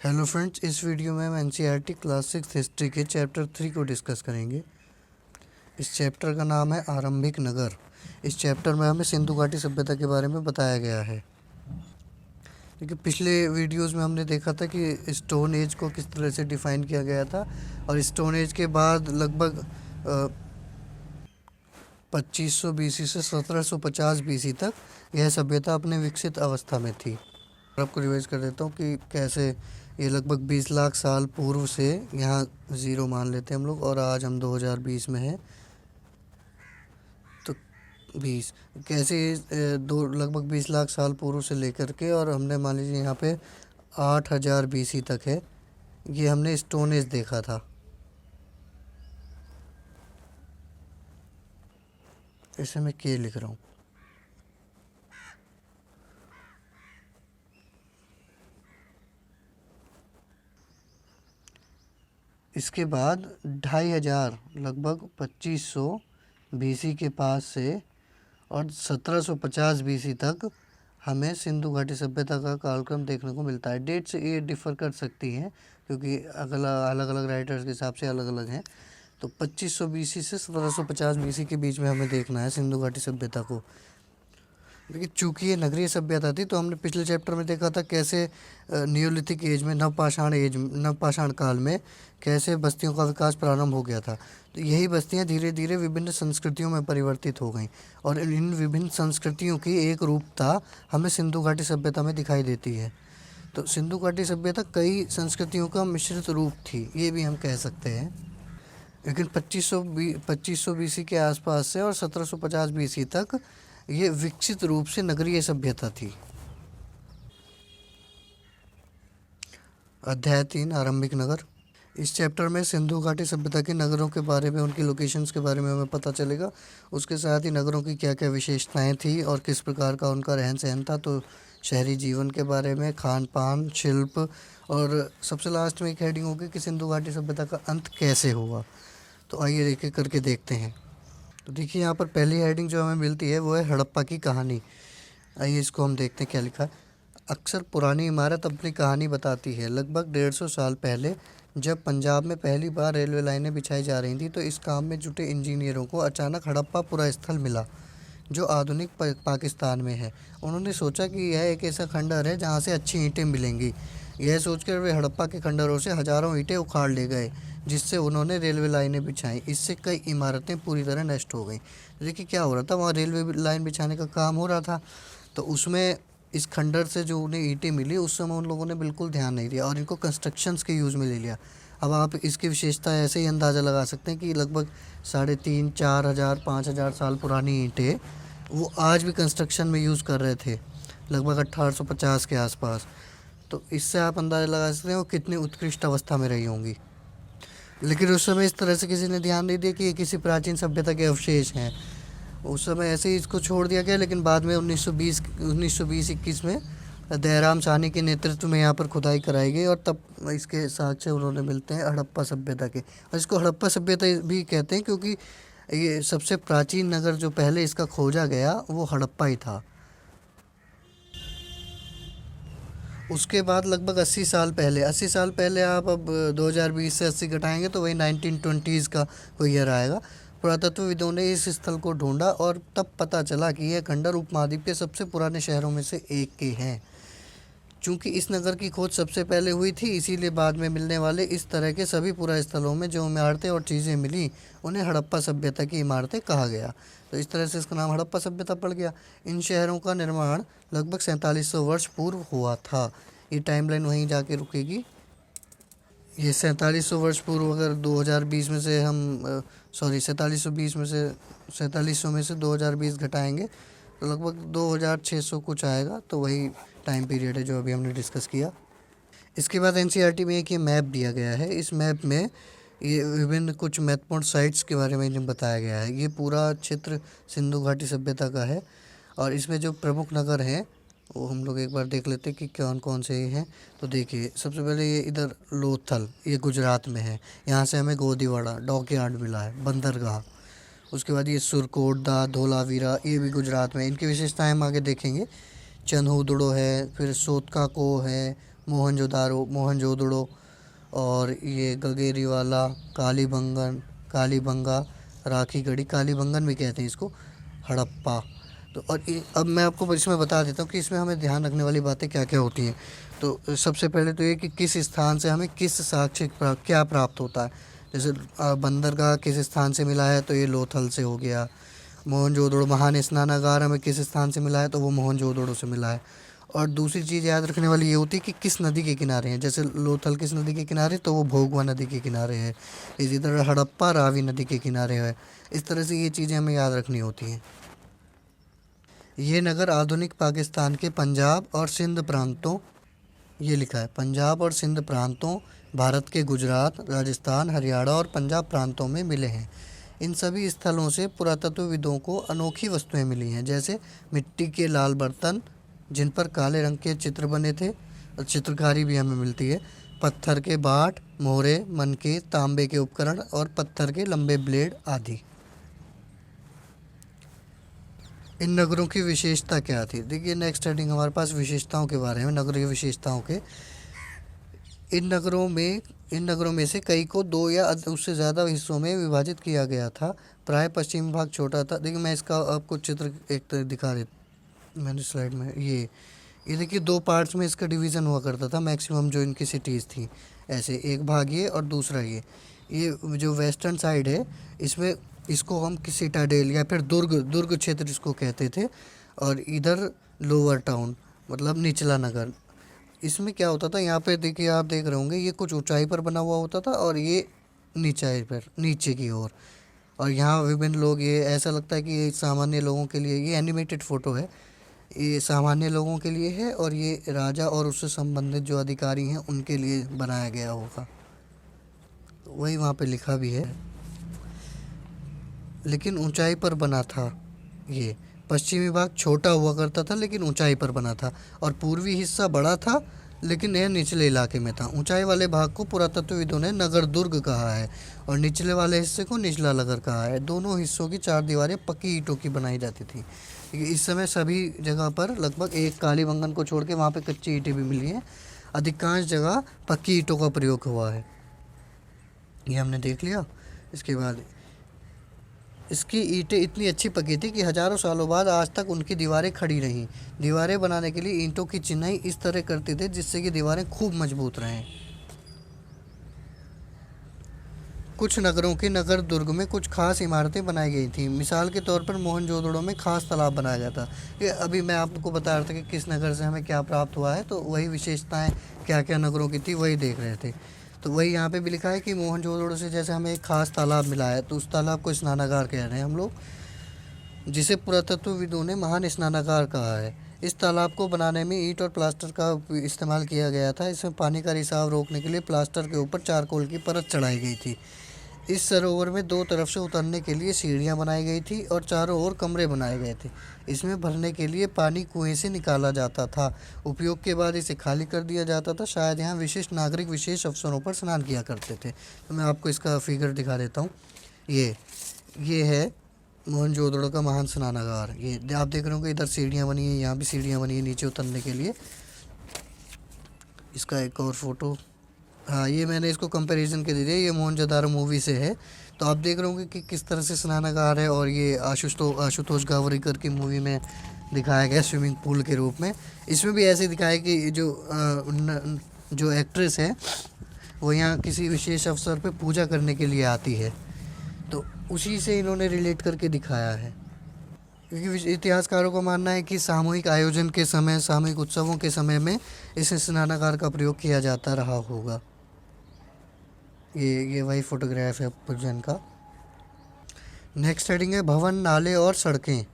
Hello friends, इस video में हम एनसीईआरटी क्लास 6 हिस्ट्री के चैप्टर 3 को डिस्कस करेंगे। इस चैप्टर का नाम है आरंभिक नगर। इस चैप्टर में हमें सिंधु घाटी सभ्यता के बारे में बताया गया है। क्योंकि पिछले वीडियोस में हमने देखा था कि स्टोन एज को किस तरह से डिफ़ाइन किया गया था और स्टोन एज के बाद लगभग 2500 बीसी से 1750 बीसी तक यह सभ्यता अपने विकसित अवस्था में थी। आपको रिवाइज कर देता हूँ कि कैसे ये लगभग 20 लाख साल पूर्व से यहाँ ज़ीरो मान लेते हैं हम लोग, और आज हम 2020 में हैं। तो 20 कैसे दो लगभग 20 लाख साल पूर्व से लेकर के, और हमने मान लीजिए यहाँ पे 8000 बीसी तक है, ये हमने स्टोन एज देखा था। इसे मैं के लिख रहा हूँ। इसके बाद 2500 लगभग 2500 बीसी के पास से और 1750 बीसी तक हमें सिंधु घाटी सभ्यता का कालक्रम देखने को मिलता है। डेट से ये डिफ़र कर सकती हैं क्योंकि अलग अलग राइटर्स के हिसाब से अलग अलग हैं। तो 2500 बीसी से 1750 बीसी के बीच में हमें देखना है सिंधु घाटी सभ्यता को। लेकिन चूंकि ये नगरीय सभ्यता थी, तो हमने पिछले चैप्टर में देखा था कैसे नियोलिथिक एज में, नवपाषाण काल में कैसे बस्तियों का विकास प्रारंभ हो गया था। तो यही बस्तियां धीरे धीरे विभिन्न संस्कृतियों में परिवर्तित हो गईं, और इन विभिन्न संस्कृतियों की एक रूपता हमें सिंधु घाटी सभ्यता में दिखाई देती है। तो सिंधु घाटी सभ्यता कई संस्कृतियों का मिश्रित रूप थी, ये भी हम कह सकते हैं। लेकिन 2500 बीसी के आसपास से और 1750 बीसी तक ये विकसित रूप से नगरीय सभ्यता थी। अध्याय 3 आरंभिक नगर। इस चैप्टर में सिंधु घाटी सभ्यता के नगरों के बारे में, उनकी लोकेशंस के बारे में हमें पता चलेगा। उसके साथ ही नगरों की क्या क्या विशेषताएं थी और किस प्रकार का उनका रहन सहन था। तो शहरी जीवन के बारे में, खान पान, शिल्प, और सबसे लास्ट में एक हेडिंग होगी कि सिंधु घाटी सभ्यता का अंत कैसे हुआ। तो आइए एक एक करके देखते हैं। तो देखिए, यहाँ पर पहली हेडिंग जो हमें मिलती है वो है हड़प्पा की कहानी। आइए इसको हम देखते हैं क्या लिखा है। अक्सर पुरानी इमारत अपनी कहानी बताती है। लगभग 150 साल पहले जब पंजाब में पहली बार रेलवे लाइनें बिछाई जा रही थी, तो इस काम में जुटे इंजीनियरों को अचानक हड़प्पा पुरा स्थल मिला, जो आधुनिक पाकिस्तान में है। उन्होंने सोचा कि यह एक ऐसा खंडर है जहाँ से अच्छी ईंटें मिलेंगी। यह सोचकर वे हड़प्पा के खंडरों से हज़ारों ईंटें उखाड़ ले गए, जिससे उन्होंने रेलवे लाइनें बिछाई। इससे कई इमारतें पूरी तरह नष्ट हो गई। देखिए क्या हो रहा था, वहाँ रेलवे लाइन बिछाने का काम हो रहा था, तो उसमें इस खंडर से जो उन्हें ईंटें मिली, उस समय उन लोगों ने बिल्कुल ध्यान नहीं दिया और इनको कंस्ट्रक्शंस के यूज़ में ले लिया। अब आप इसकी विशेषता ऐसे ही अंदाज़ा लगा सकते हैं कि लगभग 3,500, 4,000, 5,000 साल पुरानी ईंटें वो आज भी कंस्ट्रक्शन में यूज़ कर रहे थे, लगभग 1850 के आसपास। तो इससे आप अंदाज़ा लगा सकते हैं वो कितनी उत्कृष्ट अवस्था में रही होंगी। लेकिन उस समय इस तरह से किसी ने ध्यान नहीं दिया कि ये किसी प्राचीन सभ्यता के अवशेष हैं। उस समय ऐसे ही इसको छोड़ दिया गया। लेकिन बाद में 1920-21 में दयाराम साहनी के नेतृत्व में यहाँ पर खुदाई कराई गई, और तब इसके साक्ष्य उन्होंने मिलते हैं हड़प्पा सभ्यता के। और इसको हड़प्पा सभ्यता भी कहते हैं क्योंकि ये सबसे प्राचीन नगर जो पहले इसका खोजा गया वो हड़प्पा ही था। उसके बाद लगभग 80 साल पहले आप अब 2020 से 80 घटाएंगे तो वही 1920s का कोई ईयर आएगा। पुरातत्वविदों ने इस स्थल को ढूंढा और तब पता चला कि यह खंडर उपमहाद्वीप के सबसे पुराने शहरों में से एक के हैं। चूँकि इस नगर की खोज सबसे पहले हुई थी, इसीलिए बाद में मिलने वाले इस तरह के सभी पुरा स्थलों में जो इमारतें और चीज़ें मिली, उन्हें हड़प्पा सभ्यता की इमारतें कहा गया। तो इस तरह से इसका नाम हड़प्पा सभ्यता पड़ गया। इन शहरों का निर्माण लगभग 4700 वर्ष पूर्व हुआ था। ये टाइमलाइन वहीं जाके रुकेगी। ये 4700 वर्ष पूर्व, अगर 2020 में से हम 4720 में से 4700 में से 2020 घटाएंगे तो लगभग 2600 कुछ आएगा। तो वही टाइम पीरियड है जो अभी हमने डिस्कस किया। इसके बाद एनसीईआरटी में एक ये मैप दिया गया है। इस मैप में ये विभिन्न कुछ महत्वपूर्ण साइट्स के बारे में इन्हें बताया गया है। ये पूरा क्षेत्र सिंधु घाटी सभ्यता का है, और इसमें जो प्रमुख नगर हैं वो हम लोग एक बार देख लेते हैं कि कौन कौन से हैं। तो देखिए, सबसे पहले ये इधर लोथल, ये गुजरात में है। यहाँ से हमें गोदीवाड़ा डॉकयार्ड मिला है, बंदरगाह। उसके बाद ये सुरकोटदा, धोलावीरा, ये भी गुजरात में। इनकी विशेषताएं हम आगे देखेंगे। चन्हूदड़ो है, फिर सोतकाको है, मोहनजोदारो, मोहनजोदड़ो, और ये गगेरीवाला, कालीबंगन, कालीबंगा, राखी गढ़ी, कालीबंगन भी कहते हैं इसको, हड़प्पा। तो और अब मैं आपको इसमें बता देता हूँ कि इसमें हमें ध्यान रखने वाली बातें क्या क्या होती हैं। तो सबसे पहले तो ये कि किस स्थान से हमें किस साक्ष्य क्या प्राप्त होता है। जैसे बंदरगाह किस स्थान से मिला है, तो ये लोथल से हो गया। मोहनजोदड़ो महान स्नानागार हमें किस स्थान से मिला है, तो वो मोहनजोदड़ो से मिला है। और दूसरी चीज़ याद रखने वाली ये होती है कि किस नदी के किनारे हैं। जैसे लोथल किस नदी के किनारे, तो वो भोगवा नदी के किनारे है। इसी तरह हड़प्पा रावी नदी के किनारे है। इस तरह से ये चीज़ें हमें याद रखनी होती हैं। ये नगर आधुनिक पाकिस्तान के पंजाब और सिंध प्रांतों, ये लिखा है पंजाब और सिंध प्रांतों, भारत के गुजरात, राजस्थान, हरियाणा और पंजाब प्रांतों में मिले हैं। इन सभी स्थलों से पुरातत्वविदों को अनोखी वस्तुएं मिली हैं, जैसे मिट्टी के लाल बर्तन जिन पर काले रंग के चित्र बने थे, और चित्रकारी भी हमें मिलती है। पत्थर के बाट, मोहरे, मनके, तांबे के उपकरण और पत्थर के लंबे ब्लेड आदि। इन नगरों की विशेषता क्या थी? देखिए नेक्स्ट हेडिंग हमारे पास विशेषताओं के बारे में, नगरों की विशेषताओं के। इन नगरों में से कई को दो या उससे ज़्यादा हिस्सों में विभाजित किया गया था। प्राय पश्चिमी भाग छोटा था। देखिए मैं इसका आपको चित्र एक तो दिखा दे, मैंने स्लाइड में ये देखिए दो पार्ट्स में इसका डिवीज़न हुआ करता था मैक्सिमम जो इनकी सिटीज़ थी। ऐसे एक भाग ये और दूसरा ये जो वेस्टर्न साइड है, इसमें इसको हम सिटाडेल या फिर दुर्ग क्षेत्र इसको कहते थे। और इधर लोअर टाउन मतलब निचला नगर। इसमें क्या होता था, यहाँ पे देखिए आप देख रहे होंगे, ये कुछ ऊंचाई पर बना हुआ होता था और ये नीचाई पर नीचे की ओर। और यहाँ विभिन्न लोग, ये ऐसा लगता है कि ये सामान्य लोगों के लिए, ये एनिमेटेड फ़ोटो है, ये सामान्य लोगों के लिए है और ये राजा और उससे संबंधित जो अधिकारी हैं उनके लिए बनाया गया होगा। वही वहाँ पे लिखा भी है, लेकिन ऊंचाई पर बना था। ये पश्चिमी भाग छोटा हुआ करता था लेकिन ऊंचाई पर बना था, और पूर्वी हिस्सा बड़ा था लेकिन यह निचले इलाके में था। ऊंचाई वाले भाग को पुरातत्वविदों ने नगर दुर्ग कहा है और निचले वाले हिस्से को निचला नगर कहा है। दोनों हिस्सों की चार दीवारें पक्की ईंटों की बनाई जाती थी। इस समय सभी जगह पर लगभग एक कालीबंगन को छोड़ के वहाँ पे कच्ची ईंटें भी मिली हैं। अधिकांश जगह पक्की ईंटों का प्रयोग हुआ है। ये हमने देख लिया। इसके बाद इसकी ईंटें इतनी अच्छी पकी थी कि हजारों सालों बाद आज तक उनकी दीवारें खड़ी रहीं। दीवारें बनाने के लिए ईंटों की चिनाई इस तरह करते थे जिससे कि दीवारें खूब मजबूत रहें। कुछ नगरों के नगर दुर्ग में कुछ खास इमारतें बनाई गई थी। मिसाल के तौर पर मोहनजोदड़ो में खास तालाब बनाया गया था। ये अभी मैं आपको बता रहा था कि किस नगर से हमें क्या प्राप्त हुआ है, तो वही विशेषताएं क्या क्या नगरों की थी वही देख रहे थे। तो वही यहाँ पे भी लिखा है कि मोहनजोदड़ो से जैसे हमें एक खास तालाब मिला है, तो उस तालाब को स्नानागार कह रहे हैं हम लोग, जिसे पुरातत्वविदों ने महान स्नानागार कहा है। इस तालाब को बनाने में ईंट और प्लास्टर का इस्तेमाल किया गया था। इसमें पानी का रिसाव रोकने के लिए प्लास्टर के ऊपर चारकोल की परत चढ़ाई गई थी। इस सरोवर में दो तरफ से उतरने के लिए सीढ़ियां बनाई गई थी और चारों ओर कमरे बनाए गए थे। इसमें भरने के लिए पानी कुएं से निकाला जाता था। उपयोग के बाद इसे खाली कर दिया जाता था। शायद यहाँ विशिष्ट नागरिक विशेष अवसरों पर स्नान किया करते थे। तो मैं आपको इसका फिगर दिखा देता हूँ। ये है मोहनजोदड़ो का महान स्नानागार। ये आप देख रहे होंगे, इधर सीढ़ियाँ बनी है, यहाँ भी सीढ़ियाँ बनी है नीचे उतरने के लिए। इसका एक और फोटो, हाँ ये मैंने इसको कंपैरिजन के दे दिया, ये मोहनजोदारो मूवी से है। तो आप देख रहे होंगे कि किस तरह से स्नानागार है, और ये आशुतोष गावरीकर की मूवी में दिखाया गया स्विमिंग पूल के रूप में। इसमें भी ऐसे दिखाया कि जो एक्ट्रेस है वो यहाँ किसी विशेष अवसर पे पूजा करने के लिए आती है, तो उसी से इन्होंने रिलेट करके दिखाया है। क्योंकि इतिहासकारों का मानना है कि सामूहिक आयोजन के समय, सामूहिक उत्सवों के समय में इस स्नानागार का प्रयोग किया जाता रहा होगा। ये वही फोटोग्राफ है पुजन का। नेक्स्ट हेडिंग है भवन, नाले और सड़कें।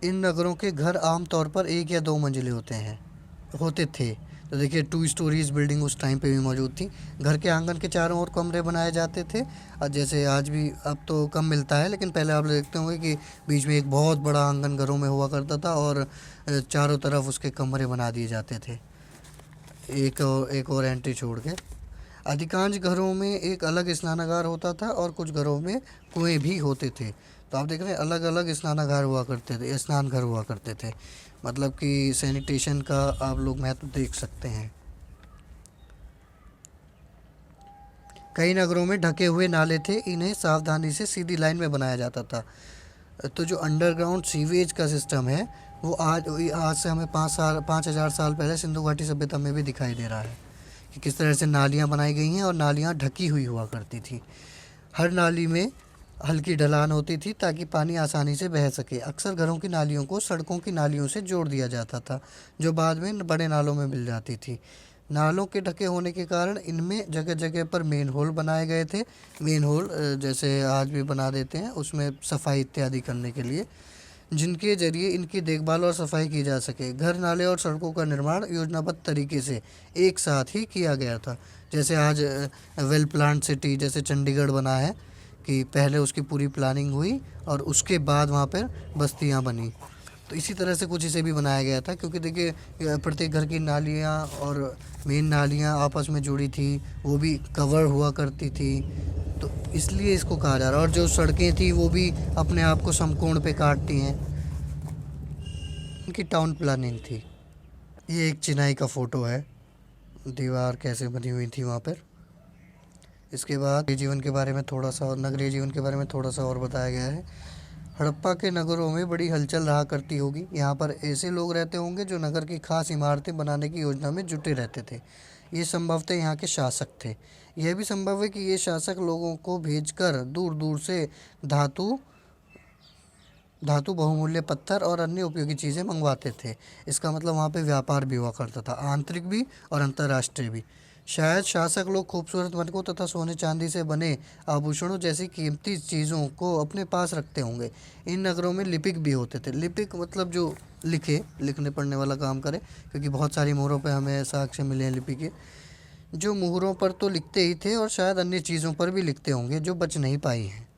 इन नगरों के घर आमतौर पर एक या दो मंजिले होते थे। तो देखिए 2 स्टोरीज बिल्डिंग उस टाइम पे भी मौजूद थी। घर के आंगन के चारों ओर कमरे बनाए जाते थे, और जैसे आज भी, अब तो कम मिलता है, लेकिन पहले आप देखते होंगे कि बीच में एक बहुत बड़ा आंगन घरों में हुआ करता था और चारों तरफ उसके कमरे बना दिए जाते थे, एक और एंट्री छोड़ के। अधिकांश घरों में एक अलग स्नानागार होता था और कुछ घरों में कुएं भी होते थे। तो आप देख रहे हैं अलग अलग स्नानागार हुआ करते थे, स्नान घर हुआ करते थे। मतलब कि सैनिटेशन का आप लोग महत्व देख सकते हैं। कई नगरों में ढके हुए नाले थे, इन्हें सावधानी से सीधी लाइन में बनाया जाता था। तो जो अंडरग्राउंड सीवेज का सिस्टम है वो आज आज से हमें 5,000 साल पहले सिंधु घाटी सभ्यता में भी दिखाई दे रहा है कि किस तरह से नालियाँ बनाई गई हैं और नालियाँ ढकी हुई हुआ करती थी। हर नाली में हल्की ढलान होती थी ताकि पानी आसानी से बह सके। अक्सर घरों की नालियों को सड़कों की नालियों से जोड़ दिया जाता था, जो बाद में बड़े नालों में मिल जाती थी। नालों के ढके होने के कारण इनमें जगह जगह पर मेन होल बनाए गए थे। मेन होल जैसे आज भी बना देते हैं, उसमें सफाई इत्यादि करने के लिए, जिनके जरिए इनकी देखभाल और सफाई की जा सके। घर, नाले और सड़कों का निर्माण योजनाबद्ध तरीके से एक साथ ही किया गया था। जैसे आज वेल प्लान्ड सिटी जैसे चंडीगढ़ बना है कि पहले उसकी पूरी प्लानिंग हुई और उसके बाद वहाँ पर बस्तियाँ बनी। तो इसी तरह से कुछ इसे भी बनाया गया था, क्योंकि देखिए प्रत्येक घर की नालियाँ और मेन नालियाँ आपस में जुड़ी थी, वो भी कवर हुआ करती थी, तो इसलिए इसको कहा जा रहा है। और जो सड़कें थी वो भी अपने आप को समकोण पे काटती हैं, उनकी टाउन प्लानिंग थी। ये एक चिनाई का फ़ोटो है, दीवार कैसे बनी हुई थी वहाँ पर। इसके बाद जीवन के बारे में थोड़ा सा और नगरीय जीवन के बारे में थोड़ा सा और बताया गया है। हड़प्पा के नगरों में बड़ी हलचल रहा करती होगी। यहाँ पर ऐसे लोग रहते होंगे जो नगर की खास इमारतें बनाने की योजना में जुटे रहते थे। ये संभवतः यहाँ के शासक थे। यह भी संभव है कि ये शासक लोगों को भेजकर दूर दूर से धातु धातु बहुमूल्य पत्थर और अन्य उपयोगी चीज़ें मंगवाते थे। इसका मतलब वहाँ पे व्यापार भी हुआ करता था, आंतरिक भी और अंतर्राष्ट्रीय भी। शायद शासक लोग खूबसूरत वनकों तथा सोने चांदी से बने आभूषणों जैसी कीमती चीज़ों को अपने पास रखते होंगे। इन नगरों में लिपिक भी होते थे। लिपिक मतलब जो लिखने पढ़ने वाला काम करे, क्योंकि बहुत सारी मोहरों पे हमें साक्ष्य मिले हैं लिपि के, जो मोहरों पर तो लिखते ही थे और शायद अन्य चीज़ों पर भी लिखते होंगे जो बच नहीं पाई हैं।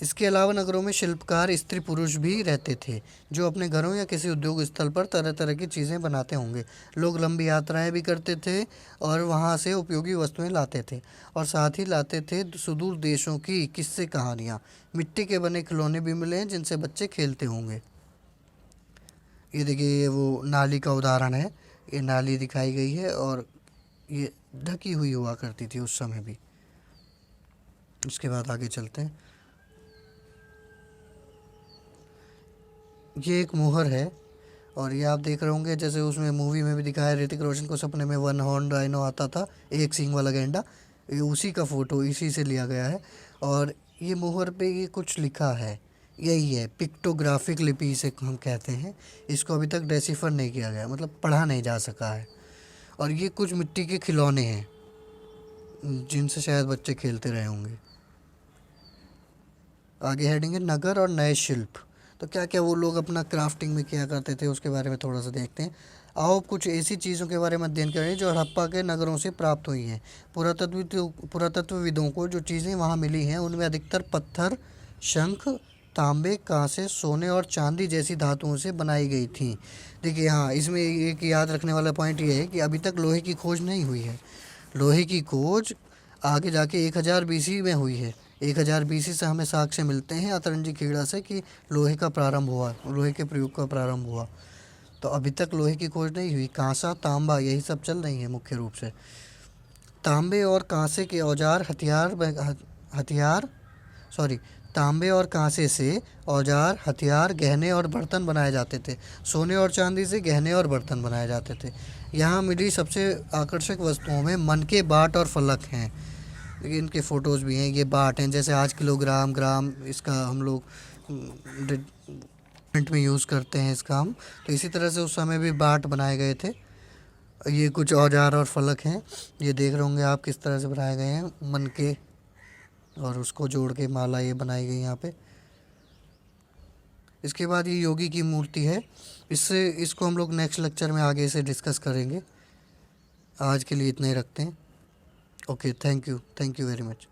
इसके अलावा नगरों में शिल्पकार स्त्री पुरुष भी रहते थे, जो अपने घरों या किसी उद्योग स्थल पर तरह तरह की चीज़ें बनाते होंगे। लोग लंबी यात्राएं भी करते थे और वहां से उपयोगी वस्तुएं लाते थे, और साथ ही लाते थे सुदूर देशों की किस्से कहानियाँ। मिट्टी के बने खिलौने भी मिले हैं जिनसे बच्चे खेलते होंगे। ये देखिए, ये वो नाली का उदाहरण है। ये नाली दिखाई गई है और ये ढकी हुई हुआ करती थी उस समय भी। उसके बाद आगे चलते हैं। ये एक मोहर है और ये आप देख रहे होंगे, जैसे उसमें मूवी में भी दिखाया, ऋतिक रोशन को सपने में वन हॉर्न राइनो आता था, एक सींग वाला गैंडा। ये उसी का फ़ोटो इसी से लिया गया है। और ये मोहर पे ये कुछ लिखा है, यही है पिक्टोग्राफिक लिपि इसे हम कहते हैं। इसको अभी तक डेसिफर नहीं किया गया, मतलब पढ़ा नहीं जा सका है। और ये कुछ मिट्टी के खिलौने हैं जिनसे शायद बच्चे खेलते रहे होंगे। आगे हेडिंग है नगर और नए शिल्प। तो क्या क्या वो लोग अपना क्राफ्टिंग में किया करते थे उसके बारे में थोड़ा सा देखते हैं। आओ कुछ ऐसी चीज़ों के बारे में अध्ययन करें जो हड़प्पा के नगरों से प्राप्त हुई हैं। पुरातत्वविदों को जो चीज़ें वहाँ मिली हैं उनमें अधिकतर पत्थर, शंख, तांबे, कांसे, सोने और चांदी जैसी धातुओं से बनाई गई थी। देखिए हाँ, इसमें एक याद रखने वाला पॉइंट ये है कि अभी तक लोहे की खोज नहीं हुई है। लोहे की खोज आगे जाके 1000 बीसी में हुई है। 1000 बीसी से हमें साक्ष्य मिलते हैं अतरंजी खेड़ा से कि लोहे का प्रारंभ हुआ, लोहे के प्रयोग का प्रारंभ हुआ। तो अभी तक लोहे की खोज नहीं हुई। कांसा, तांबा यही सब चल रही है मुख्य रूप से। तांबे और कांसे के औजार हथियार सॉरी तांबे और कांसे से औजार, हथियार, गहने और बर्तन बनाए जाते थे। सोने और चांदी से गहने और बर्तन बनाए जाते थे। यहाँ मिली सबसे आकर्षक वस्तुओं में मन के बाट और फलक हैं। देखिए इनके फ़ोटोज़ भी हैं। ये बाट हैं, जैसे आज किलोग्राम, ग्राम इसका हम लोग प्रिंट में यूज़ करते हैं इसका हम, तो इसी तरह से उस समय भी बाट बनाए गए थे। ये कुछ औजार और फलक हैं, ये देख रहे होंगे आप किस तरह से बनाए गए हैं मन के, और उसको जोड़ के माला ये बनाई गई यहाँ पे। इसके बाद ये योगी की मूर्ति है। इसको हम लोग नेक्स्ट लेक्चर में आगे से डिस्कस करेंगे। आज के लिए इतना ही रखते हैं। Okay, thank you very much.